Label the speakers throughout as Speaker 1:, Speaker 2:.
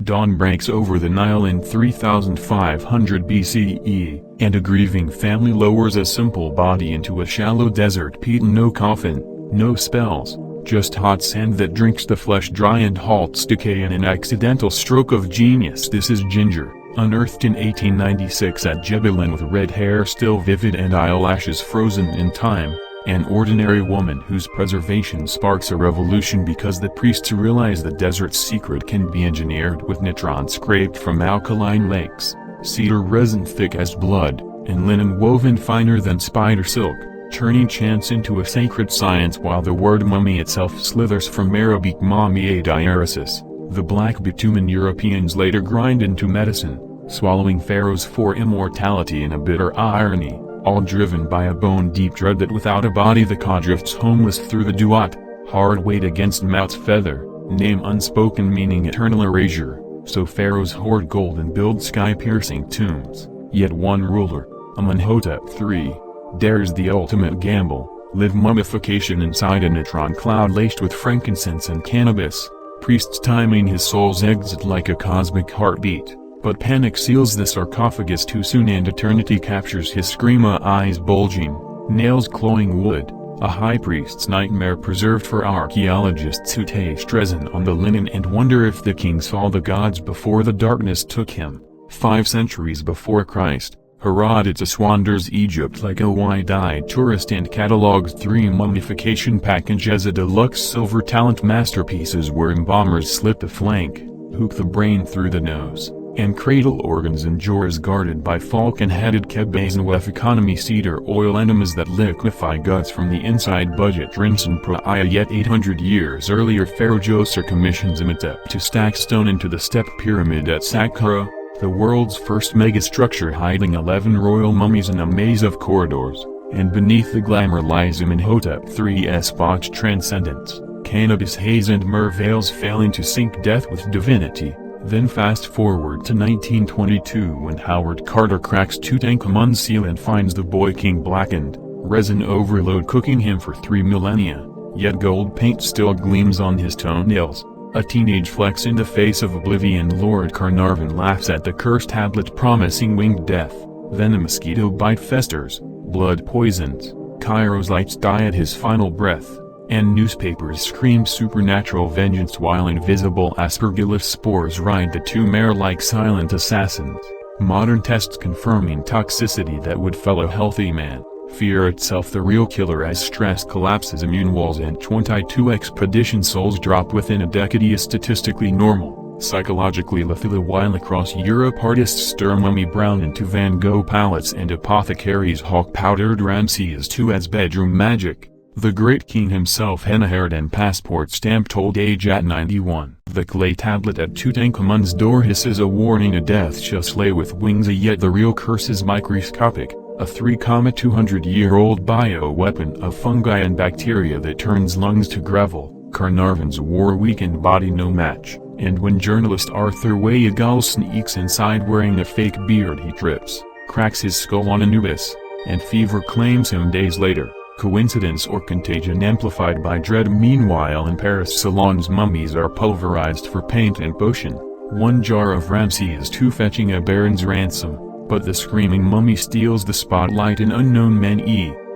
Speaker 1: Dawn breaks over the Nile in 3500 BCE, and a grieving family lowers a simple body into a shallow desert pit. No coffin, no spells, just hot sand that drinks the flesh dry and halts decay in an accidental stroke of genius. This is Ginger, unearthed in 1896 at Jebelin with red hair still vivid and eyelashes frozen in time. An ordinary woman whose preservation sparks a revolution because the priests realize the desert's secret can be engineered with natron scraped from alkaline lakes, cedar resin thick as blood, and linen woven finer than spider silk, turning chance into a sacred science while the word mummy itself slithers from Arabic mummiye diaresis, the black bitumen Europeans later grind into medicine, swallowing pharaohs for immortality in a bitter irony. All driven by a bone-deep dread that without a body the ka drifts homeless through the duat, hard weight against Maut's feather, name unspoken meaning eternal erasure. So pharaohs hoard gold and build sky-piercing tombs, yet one ruler, Amenhotep III, dares the ultimate gamble, live mummification inside a neutron cloud laced with frankincense and cannabis, priests timing his soul's exit like a cosmic heartbeat. But panic seals the sarcophagus too soon and eternity captures his screamer eyes bulging, nails clawing wood, a high priest's nightmare preserved for archaeologists who taste resin on the linen and wonder if the king saw the gods before the darkness took him. 5 centuries before Christ, Herodotus wanders Egypt like a wide-eyed tourist and catalogs 3 mummification packages as deluxe silver talent masterpieces where embalmers slit the flank, hook the brain through the nose, and cradle organs in jars guarded by falcon-headed Kebazinwef economy cedar oil enemas that liquefy guts from the inside. Budget rinse and pray. Yet 800 years earlier Pharaoh Djoser commissions Imhotep to stack stone into the step pyramid at Saqqara, the world's first megastructure hiding 11 royal mummies in a maze of corridors, and beneath the glamour lies Amenhotep III's botched transcendence, cannabis haze and myrrh veils failing to sync death with divinity. Then fast forward to 1922 when Howard Carter cracks Tutankhamun's seal and finds the boy king blackened, resin overload cooking him for 3 millennia, yet gold paint still gleams on his toenails. A teenage flex in the face of oblivion. Lord Carnarvon laughs at the cursed tablet promising winged death, then a mosquito bite festers, blood poisons, Cairo's lights die at his final breath, and newspapers scream supernatural vengeance while invisible aspergillus spores ride the tomb air like silent assassins. Modern tests confirming toxicity that would fell a healthy man. Fear itself the real killer as stress collapses immune walls and 22 expedition souls drop within a decade is statistically normal, psychologically lethal. While across Europe artists stir mummy brown into Van Gogh palettes and apothecaries hawk powdered Ramses II as bedroom magic. The great king himself henna-haired and passport-stamped old age at 91. The clay tablet at Tutankhamun's door hisses a warning: a death shall slay with wings. Yet the real curse is microscopic, a 3,200-year-old bioweapon of fungi and bacteria that turns lungs to gravel. Carnarvon's war-weakened body no match, and when journalist Arthur Weigall sneaks inside wearing a fake beard he trips, cracks his skull on Anubis, and fever claims him days later. Coincidence or contagion amplified by dread? Meanwhile in Paris salons mummies are pulverized for paint and potion, 1 jar of Ramses II fetching a baron's ransom, but the screaming mummy steals the spotlight. An unknown man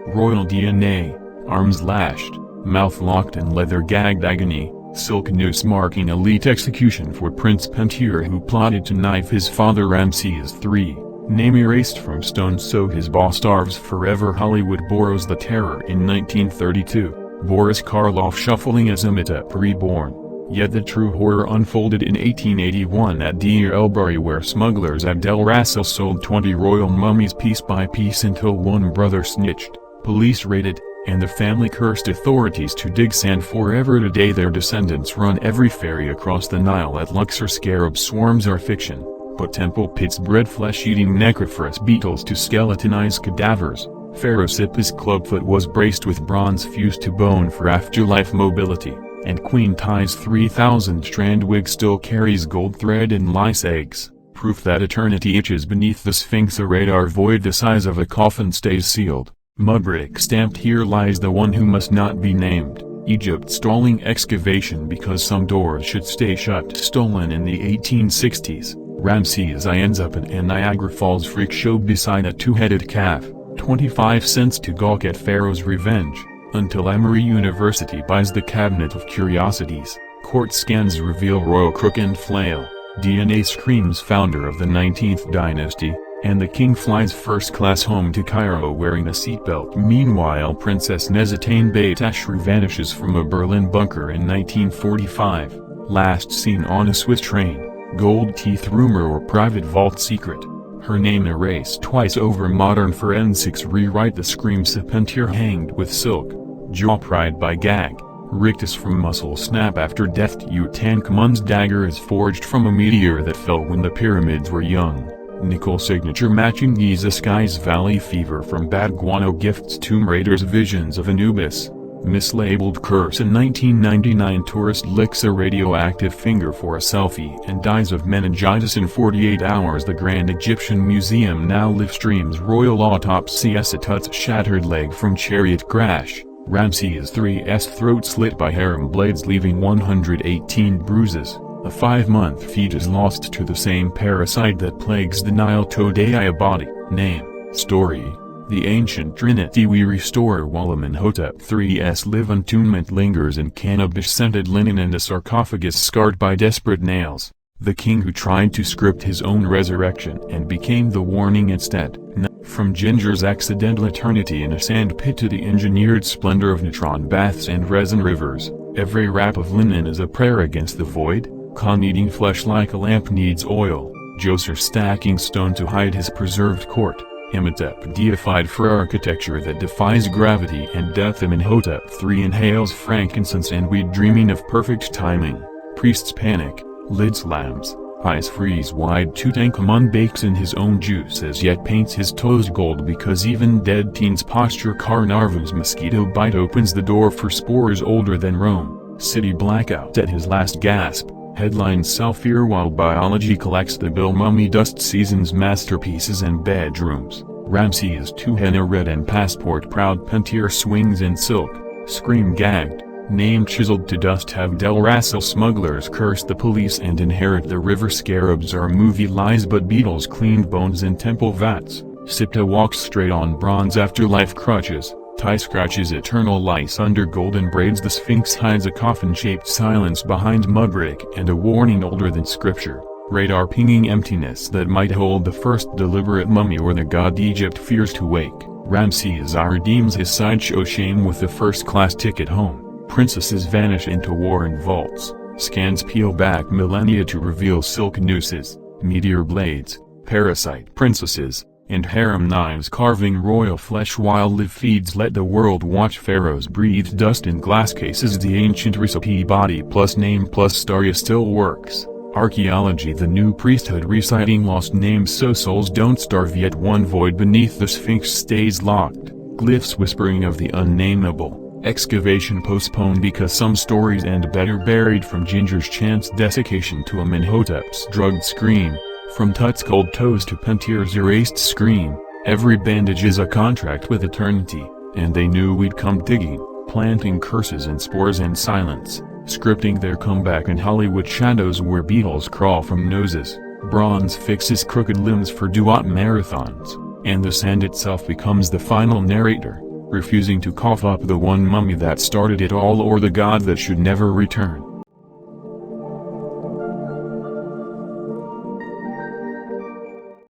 Speaker 1: royal DNA, arms lashed, mouth locked in leather-gagged agony, silk noose marking elite execution for Prince Pentuer who plotted to knife his father Ramses III. Name erased from stone so his boss starves forever. Hollywood borrows the terror in 1932, Boris Karloff shuffling as Imhotep reborn. Yet the true horror unfolded in 1881 at Deir el-Bahri where smugglers Abdel Rassel sold 20 royal mummies piece by piece until one brother snitched, police raided, and the family cursed authorities to dig sand forever. Today their descendants run every ferry across the Nile at Luxor. Scarab swarms are fiction, but temple pits bred flesh-eating necrophorus beetles to skeletonize cadavers. Pharaoh Sip's clubfoot was braced with bronze fused to bone for afterlife mobility, and Queen Ti's 3,000-strand wig still carries gold thread and lice eggs, proof that eternity itches beneath the Sphinx. A radar void the size of a coffin stays sealed. Mud brick stamped: here lies the one who must not be named. Egypt stalling excavation because some doors should stay shut. Stolen in the 1860s, Ramses I ends up at a Niagara Falls freak show beside a two-headed calf, 25 cents to gawk at Pharaoh's revenge, until Emory University buys the Cabinet of Curiosities. Court scans reveal royal crook and flail, DNA screams founder of the 19th dynasty, and the king flies first class home to Cairo wearing a seatbelt. Meanwhile, Princess Nezatane Beit Ashru vanishes from a Berlin bunker in 1945, last seen on a Swiss train. Gold teeth rumor or private vault secret. Her name erased twice over. Modern forensics rewrite the scream. Sepentier hanged with silk, jaw pried by gag, rictus from muscle snap after death. Tutankhamun's dagger is forged from a meteor that fell when the pyramids were young. Nickel signature matching Giza skies. Valley fever from bad guano gifts Tomb Raiders visions of Anubis. Mislabeled curse in 1999. Tourist licks a radioactive finger for a selfie and dies of meningitis in 48 hours. The Grand Egyptian Museum now live streams royal autopsy. Tut's shattered leg from chariot crash. Ramses III's throat slit by harem blades leaving 118 bruises. A 5-month fetus lost to the same parasite that plagues the Nile toad. A body, name, story. The ancient trinity we restore while Amenhotep III's live entombment lingers in cannabis-scented linen and a sarcophagus scarred by desperate nails. The king who tried to script his own resurrection and became the warning instead. From Ginger's accidental eternity in a sand pit to the engineered splendor of neutron baths and resin rivers, every wrap of linen is a prayer against the void. Khan eating flesh like a lamp needs oil. Djoser stacking stone to hide his preserved court. Imhotep deified for architecture that defies gravity and death. Amenhotep III inhales frankincense and weed dreaming of perfect timing. Priests panic, lid slams, eyes freeze wide. Tutankhamun bakes in his own juices yet paints his toes gold because even dead teens posture. Carnarvon's mosquito bite opens the door for spores older than Rome. City blackout at his last gasp. Headlines sell fear while biology collects the bill. Mummy dust seasons masterpieces and bedrooms. Ramses II henna red and passport proud. Pentir swings in silk, scream gagged, name chiseled to dust. Have Del Rassel smugglers curse the police and inherit the river. Scarabs are movie lies but beetles cleaned bones in temple vats. Sipta walks straight on bronze afterlife crutches. Ty scratches eternal lice under golden braids. The Sphinx hides a coffin-shaped silence behind mudbrick and a warning older than scripture. Radar pinging emptiness that might hold the first deliberate mummy or the god Egypt fears to wake. Ramses I redeems his sideshow shame with the first-class ticket home. Princesses vanish into war in vaults. Scans peel back millennia to reveal silk nooses, meteor blades, parasite princesses, and harem knives carving royal flesh while live feeds let the world watch. Pharaohs breathe dust in glass cases. The ancient recipe body plus name plus story still works. Archaeology the new priesthood reciting lost names so souls don't starve yet one void beneath the Sphinx stays locked. Glyphs whispering of the unnameable. Excavation postponed because some stories end better buried. From Ginger's chance desiccation to Amenhotep's drugged scream. From Tut's cold toes to Pentir's erased scream, every bandage is a contract with eternity, and they knew we'd come digging, planting curses and spores and silence, scripting their comeback in Hollywood shadows where beetles crawl from noses. Bronze fixes crooked limbs for duat marathons, and the sand itself becomes the final narrator, refusing to cough up the one mummy that started it all or the god that should never return.